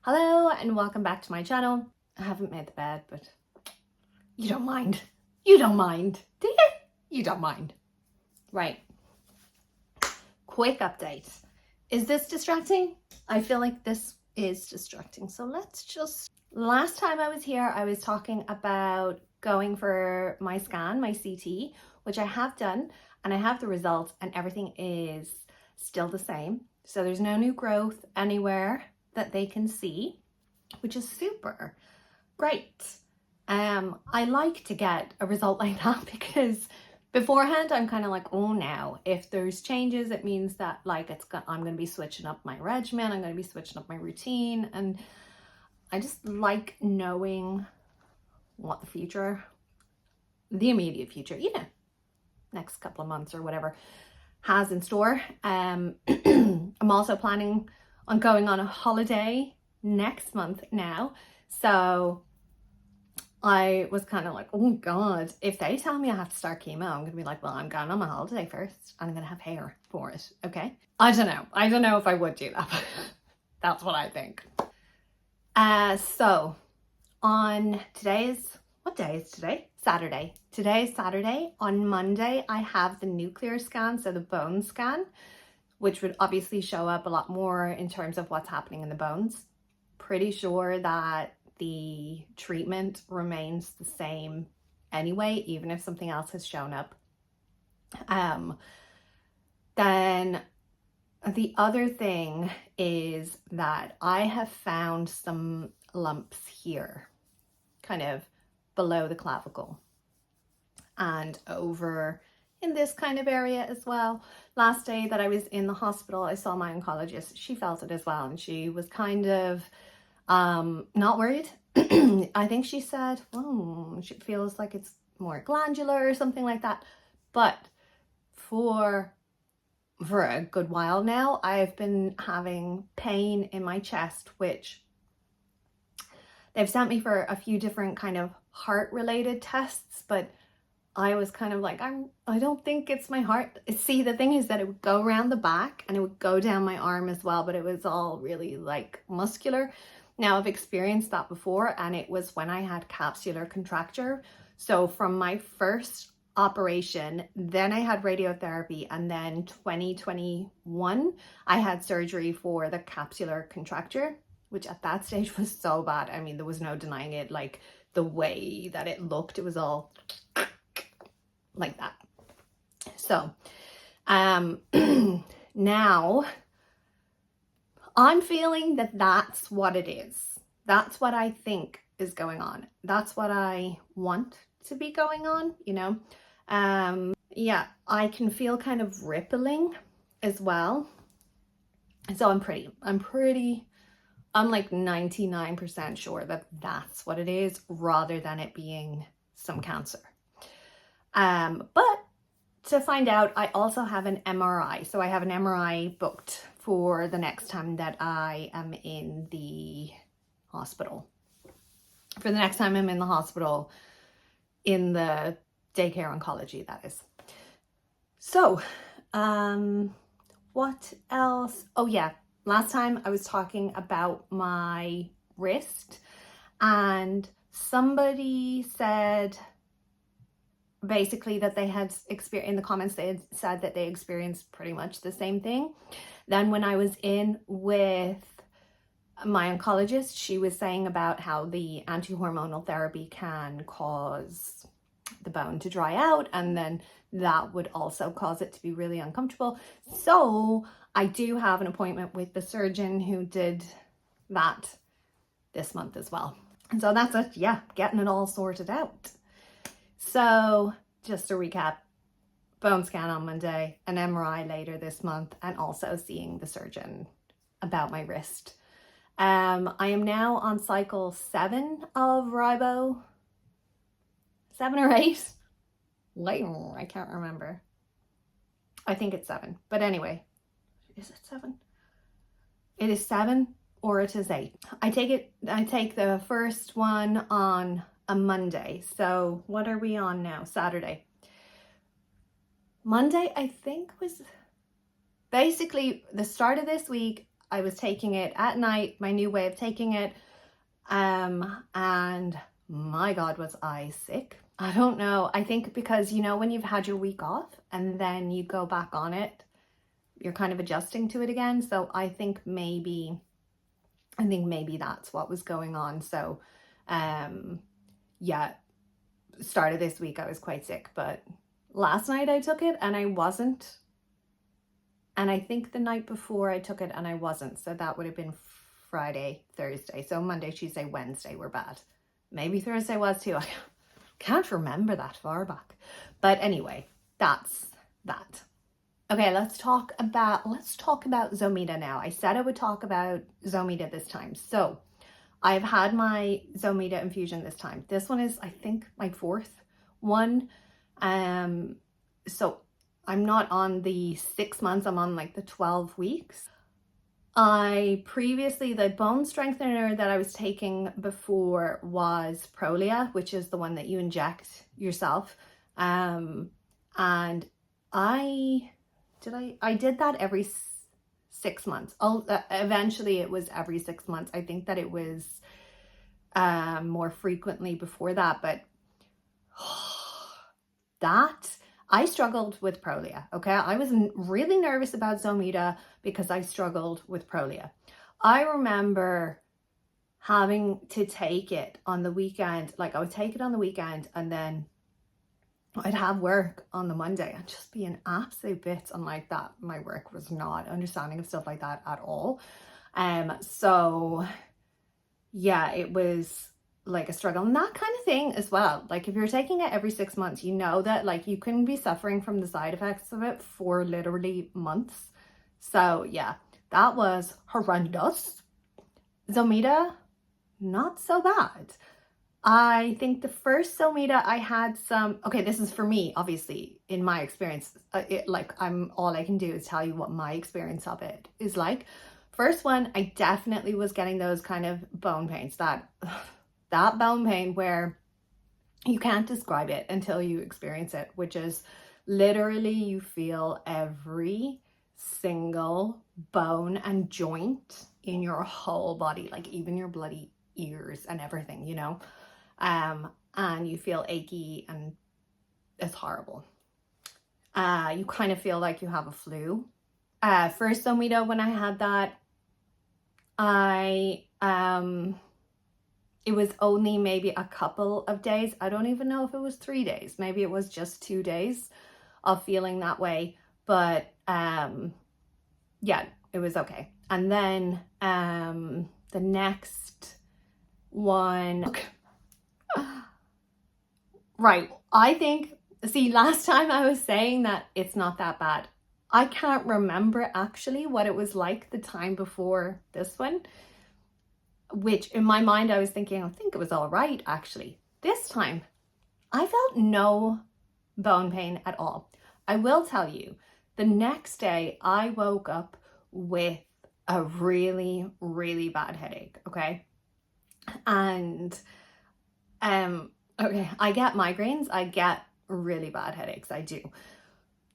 Hello and welcome back to my channel. I haven't made the bed, but you don't mind. You don't mind, do you? You don't mind. Right. Quick update. Is this distracting? I feel like this is distracting. So last time I was here, I was talking about going for my scan, my CT, which I have done, and I have the results and everything is still the same. So there's no new growth anywhere that they can see, which is super great. I like to get a result like that because beforehand I'm kind of like, oh, now if there's changes, it means that like I'm going to be switching up my regimen, I'm going to be switching up my routine, and I just like knowing what the immediate future, next couple of months or whatever, has in store. I'm also planning on going on a holiday next month now. So I was kind of like, oh God, if they tell me I have to start chemo, I'm going to be like, well, I'm going on my holiday first and I'm going to have hair for it. Okay. I don't know if I would do that, but that's what I think. So on what day is today? Saturday. Today is Saturday. On Monday, I have the nuclear scan, so the bone scan, which would obviously show up a lot more in terms of what's happening in the bones. Pretty sure that the treatment remains the same anyway, even if something else has shown up. Then the other thing is that I have found some lumps here, kind of below the clavicle and over in this kind of area as well. Last day that I was in the hospital, I saw my oncologist. She felt it as well, and she was kind of not worried. I think she said, she feels like it's more glandular or something like that. But for a good while now, I've been having pain in my chest, which they've sent me for a few different kind of heart related tests, but I was kind of like, I don't think it's my heart. See, the thing is that it would go around the back and it would go down my arm as well, but it was all really like muscular. Now I've experienced that before, and it was when I had capsular contracture. So from my first operation, then I had radiotherapy, and then 2021, I had surgery for the capsular contracture, which at that stage was so bad. I mean, there was no denying it. Like the way that it looked, it was all like that. So now I'm feeling that that's what it is. That's what I think is going on. That's what I want to be going on, yeah, I can feel kind of rippling as well. So I'm like 99% sure that that's what it is, rather than it being some cancer. But to find out, I also have an MRI. So I have an MRI booked for the next time that I am in the hospital. For the next time I'm in the hospital, in the daycare oncology, that is. So, what else? Oh yeah, last time I was talking about my wrist, and somebody said basically that they had experienced, in the comments they had said that they experienced pretty much the same thing. Then when I was in with my oncologist, she was saying about how the anti-hormonal therapy can cause the bone to dry out, and then that would also cause it to be really uncomfortable. So I do have an appointment with the surgeon who did that this month as well. And so that's it, yeah, getting it all sorted out. So just to recap, bone scan on Monday, an MRI later this month, and also seeing the surgeon about my wrist. I am now on cycle 7 of Ribo. 7 or 8? Later, I can't remember. I think it's 7. But anyway, is it 7? It is 7 or it is 8. I take the first one on a Monday. So what are we on now? Saturday. Monday, I think, was basically the start of this week. I was taking it at night, my new way of taking it. And my God, was I sick. I don't know. I think because, you know, when you've had your week off and then you go back on it, you're kind of adjusting to it again. So I think maybe that's what was going on. So, yeah, start of this week I was quite sick, but last night I took it and I wasn't. And I think the night before I took it and I wasn't. So that would have been Friday, Thursday. So Monday, Tuesday, Wednesday were bad. Maybe Thursday was too. I can't remember that far back. But anyway, that's that. Okay, let's talk about Zometa now. I said I would talk about Zometa this time. So I've had my Zometa infusion this time. This one is, I think, my 4th one. So I'm not on the 6 months, I'm on like the 12 weeks. The bone strengthener that I was taking before was Prolia, which is the one that you inject yourself. And I did that every 6 months. Eventually it was every 6 months. I think that it was more frequently before that, but I struggled with Prolia, okay? I was really nervous about Zometa because I struggled with Prolia. I remember having to take it on the weekend. Like, I would take it on the weekend and then I'd have work on the Monday and just be an absolute bits. And like that, my work was not understanding of stuff like that at all. So yeah, it was like a struggle, and that kind of thing as well. Like, if you're taking it every 6 months, you know that like you can be suffering from the side effects of it for literally months. So yeah, that was horrendous. Zometa, not so bad. I think the first Zometa I had okay, this is for me, obviously, in my experience. All I can do is tell you what my experience of it is like. First one, I definitely was getting those kind of bone pains, that bone pain where you can't describe it until you experience it, which is literally you feel every single bone and joint in your whole body, like even your bloody ears and everything, you know, and you feel achy and it's horrible. You kind of feel like you have a flu. First Zometa, when I had that, it was only maybe a couple of days. I don't even know if it was 3 days. Maybe it was just 2 days of feeling that way. But yeah, it was okay. And then the next one, right, I think, see, last time I was saying that it's not that bad. I can't remember actually what it was like the time before this one, which in my mind I was thinking, I think it was all right actually. This time I felt no bone pain at all. I will tell you, the next day I woke up with a really, really bad headache, okay? And okay, I get migraines, I get really bad headaches, I do.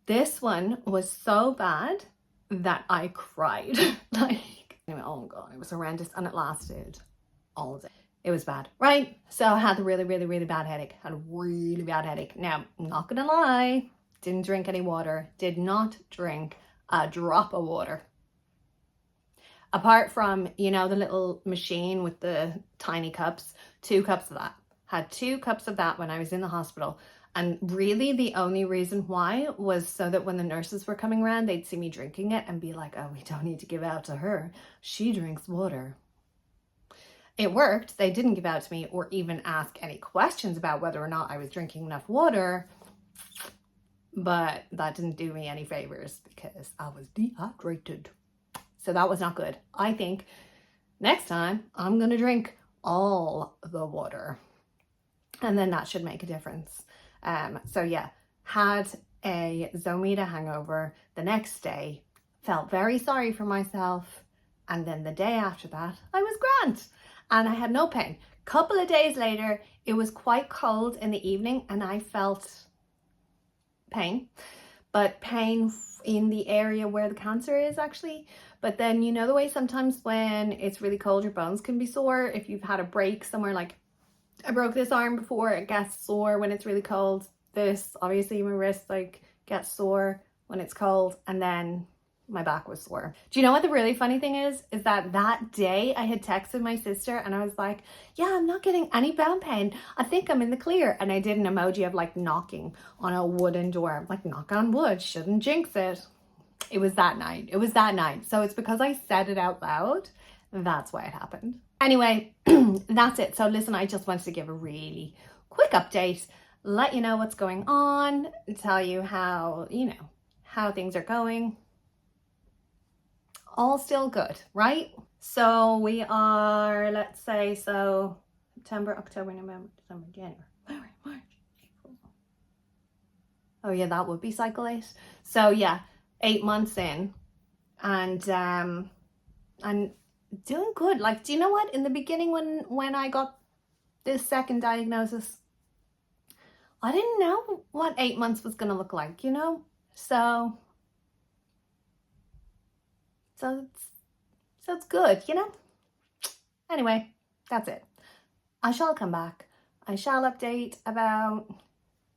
This one was so bad that I cried. Like, oh God, it was horrendous, and it lasted all day. It was bad, right? So I had the really, really, really bad headache. Had a really bad headache. Now, I'm not gonna lie, didn't drink any water. Did not drink a drop of water. Apart from, you know, the little machine with the tiny cups, 2 cups of that. Had 2 cups of that when I was in the hospital. And really the only reason why was so that when the nurses were coming around, they'd see me drinking it and be like, oh, we don't need to give out to her. She drinks water. It worked. They didn't give out to me or even ask any questions about whether or not I was drinking enough water. But that didn't do me any favors because I was dehydrated. So that was not good. I think next time I'm going to drink all the water. And then that should make a difference. So yeah, had a Zometa hangover the next day, felt very sorry for myself. And then the day after that, I was grand and I had no pain. Couple of days later, it was quite cold in the evening and I felt pain. but pain in the area where the cancer is actually. But then, you know, the way sometimes when it's really cold, your bones can be sore. If you've had a break somewhere, like I broke this arm before, it gets sore when it's really cold. This, obviously my wrist like gets sore when it's cold, and then my back was sore. Do you know what the really funny thing is that day I had texted my sister and I was like, yeah, I'm not getting any bone pain. I think I'm in the clear. And I did an emoji of like knocking on a wooden door. I'm like, knock on wood, shouldn't jinx it. It was that night. It was that night. So it's because I said it out loud. That's why it happened. Anyway, that's it. So listen, I just wanted to give a really quick update, let you know what's going on, tell you how, you know, how things are going. All still good, right? So we are, let's say, so September, October, November, December, January, February, March, April. Oh yeah, that would be cycle 8. So yeah, 8 months in, and I'm doing good. Like, do you know what? In the beginning, when I got this second diagnosis, I didn't know what 8 months was gonna look like, you know? So it's good, you know? Anyway, that's it. I shall come back. I shall update about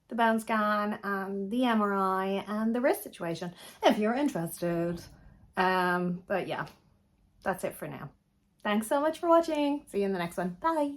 the bone scan and the MRI and the wrist situation if you're interested. But yeah, that's it for now. Thanks so much for watching. See you in the next one. Bye.